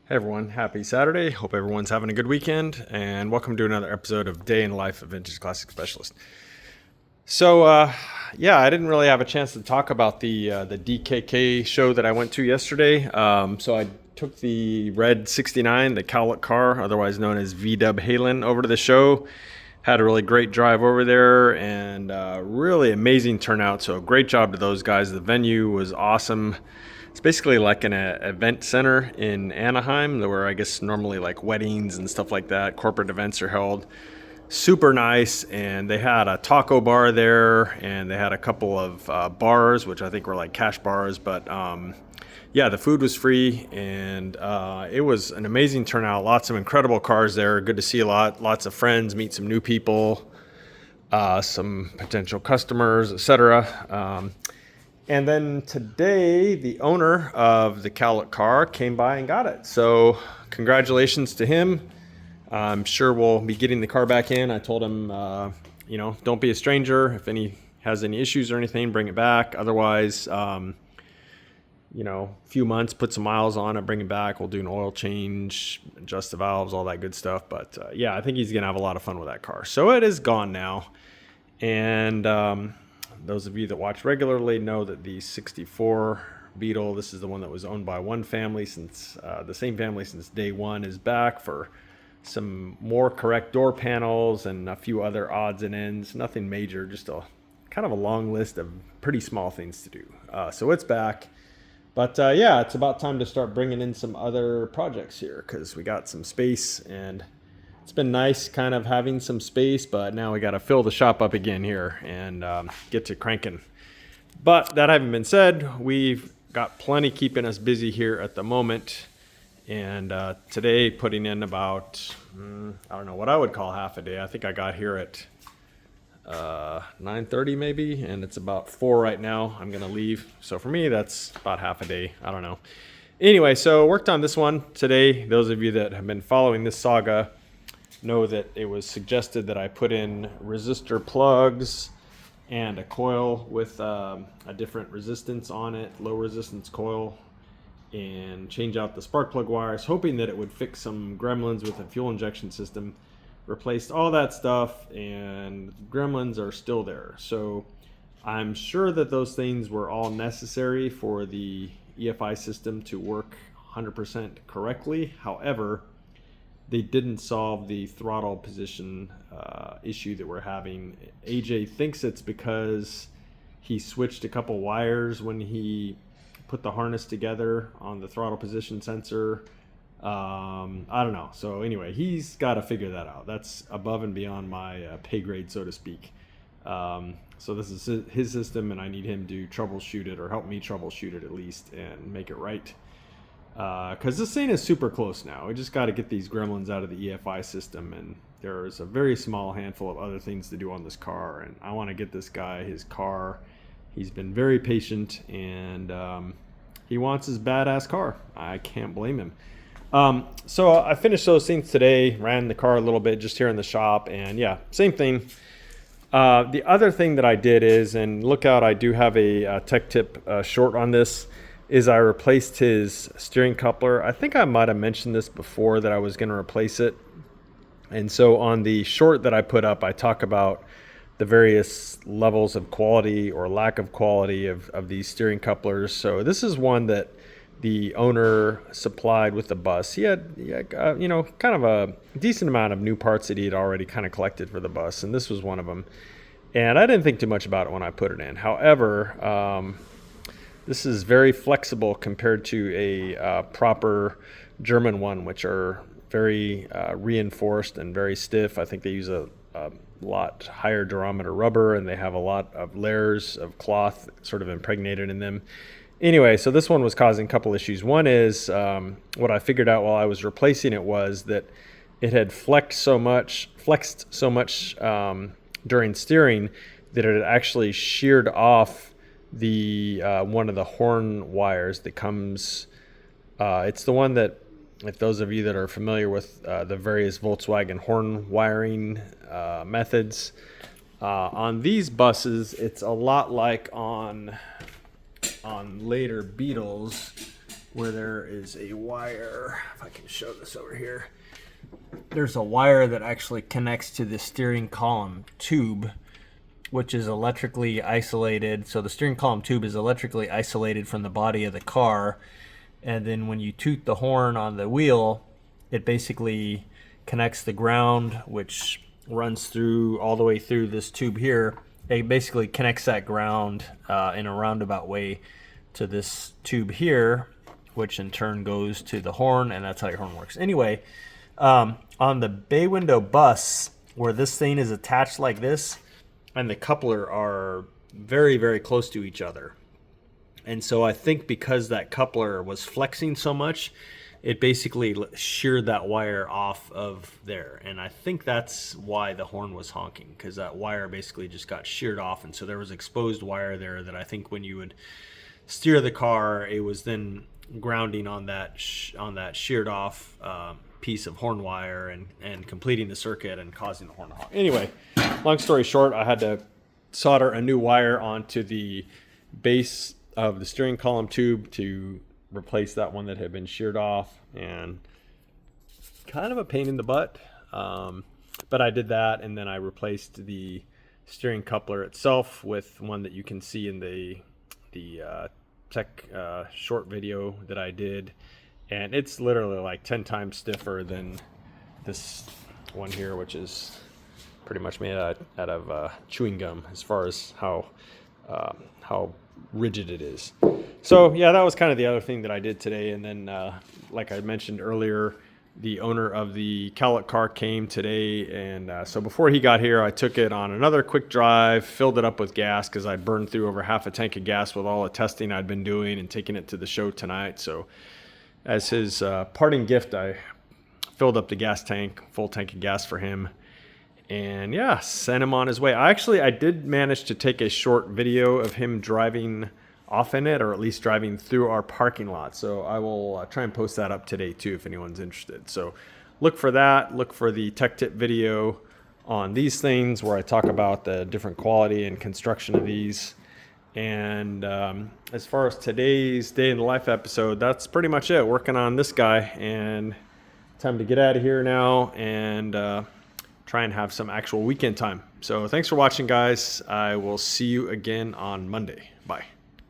Hey everyone, happy Saturday. Hope everyone's having a good weekend, and welcome to another episode of Day in the Life of Vintage Classic Specialist. So, I didn't really have a chance to talk about the DKK show that I went to yesterday. So I took the red 69, the Cowlick car, otherwise known as V-Dub Halen, over to the show. Had a really great drive over there, and really amazing turnout. So great job to those guys. The venue was awesome. It's basically like an event center in Anaheim, where I guess normally like weddings and stuff like that, corporate events are held. Super nice, and they had a taco bar there, and they had a couple of bars, which I think were like cash bars. But the food was free, and it was an amazing turnout. Lots of incredible cars there. Good to see lots of friends, meet some new people, some potential customers, etc. And then today, the owner of the Cowlick car came by and got it. So congratulations to him. I'm sure we'll be getting the car back in. I told him, don't be a stranger. If has any issues or anything, bring it back. Otherwise, a few months, put some miles on it, bring it back. We'll do an oil change, adjust the valves, all that good stuff. But I think he's going to have a lot of fun with that car. So it is gone now. And those of you that watch regularly know that the 64 Beetle, this is the one that was owned by one family since the same family since day one, is back for some more correct door panels and a few other odds and ends. Nothing major, just a kind of a long list of pretty small things to do. So it's back. But it's about time to start bringing in some other projects here because we got some space, and it's been nice kind of having some space, but now we got to fill the shop up again here and get to cranking. But that having been said, we've got plenty keeping us busy here at the moment. And today putting in about, I don't know what I would call half a day. I think I got here at 9:30 maybe, and it's about 4 right now. I'm going to leave. So for me, that's about half a day. I don't know. Anyway, so worked on this one today. Those of you that have been following this saga know that it was suggested that I put in resistor plugs and a coil with a different resistance on it, low resistance coil, and change out the spark plug wires, hoping that it would fix some gremlins with a fuel injection system. Replaced all that stuff, and gremlins are still there. So I'm sure that those things were all necessary for the EFI system to work 100% correctly. However, they didn't solve the throttle position issue that we're having. AJ thinks it's because he switched a couple wires when he put the harness together on the throttle position sensor. I don't know. So anyway, he's got to figure that out. That's above and beyond my pay grade, so to speak. So this is his system, and I need him to troubleshoot it, or help me troubleshoot it at least, and make it right. Because this thing is super close now. We just got to get these gremlins out of the EFI system, and there's a very small handful of other things to do on this car, and I want to get this guy his car. He's been very patient, and he wants his badass car. I can't blame him. So I finished those things today, ran the car a little bit just here in the shop, and same thing. The other thing that I did is, and look out, I do have a tech tip short on this, is I replaced his steering coupler. I think I might have mentioned this before that I was going to replace it. And so on the short that I put up, I talk about the various levels of quality or lack of quality of these steering couplers. So this is one that the owner supplied with the bus. He had kind of a decent amount of new parts that he had already kind of collected for the bus, and this was one of them. And I didn't think too much about it when I put it in. However, this is very flexible compared to a proper German one, which are very reinforced and very stiff. I think they use a lot higher durometer rubber, and they have a lot of layers of cloth sort of impregnated in them. Anyway, so this one was causing a couple issues. One is what I figured out while I was replacing it was that it had flexed so much during steering that it had actually sheared off the one of the horn wires that comes. It's the one that, if those of you that are familiar with the various Volkswagen horn wiring methods, on these buses, it's a lot like on later Beetles, where there is a wire. If I can show this over here. There's a wire that actually connects to the steering column tube, which is electrically isolated. So the steering column tube is electrically isolated from the body of the car. And then when you toot the horn on the wheel, it basically connects the ground, which runs through all the way through this tube here. It basically connects that ground in a roundabout way to this tube here, which in turn goes to the horn, and that's how your horn works. Anyway, on the bay window bus, where this thing is attached like this, and the coupler are very, very close to each other. And so I think because that coupler was flexing so much, it basically sheared that wire off of there. And I think that's why the horn was honking, because that wire basically just got sheared off. And so there was exposed wire there that I think when you would steer the car, it was then grounding on that sheared off piece of horn wire and completing the circuit and causing the horn to honk. Anyway, long story short, I had to solder a new wire onto the base of the steering column tube to replace that one that had been sheared off, and kind of a pain in the butt, but I did that, and then I replaced the steering coupler itself with one that you can see in the tech short video that I did, and it's literally like 10 times stiffer than this one here, which is pretty much made out of chewing gum as far as how rigid it is. So yeah, that was kind of the other thing that I did today. And then like I mentioned earlier, the owner of the Cowlick car came today, and so before he got here, I took it on another quick drive, filled it up with gas because I burned through over half a tank of gas with all the testing I'd been doing and taking it to the show tonight. So as his parting gift, I filled up the gas tank, full tank of gas for him, and yeah, sent him on his way. I did manage to take a short video of him driving off in it, or at least driving through our parking lot. So I will try and post that up today too if anyone's interested. So look for that. Look for the tech tip video on these things where I talk about the different quality and construction of these. And as far as today's day in the life episode, that's pretty much it. Working on this guy, and time to get out of here now and try and have some actual weekend time. So thanks for watching, guys. I will see you again on Monday. Bye.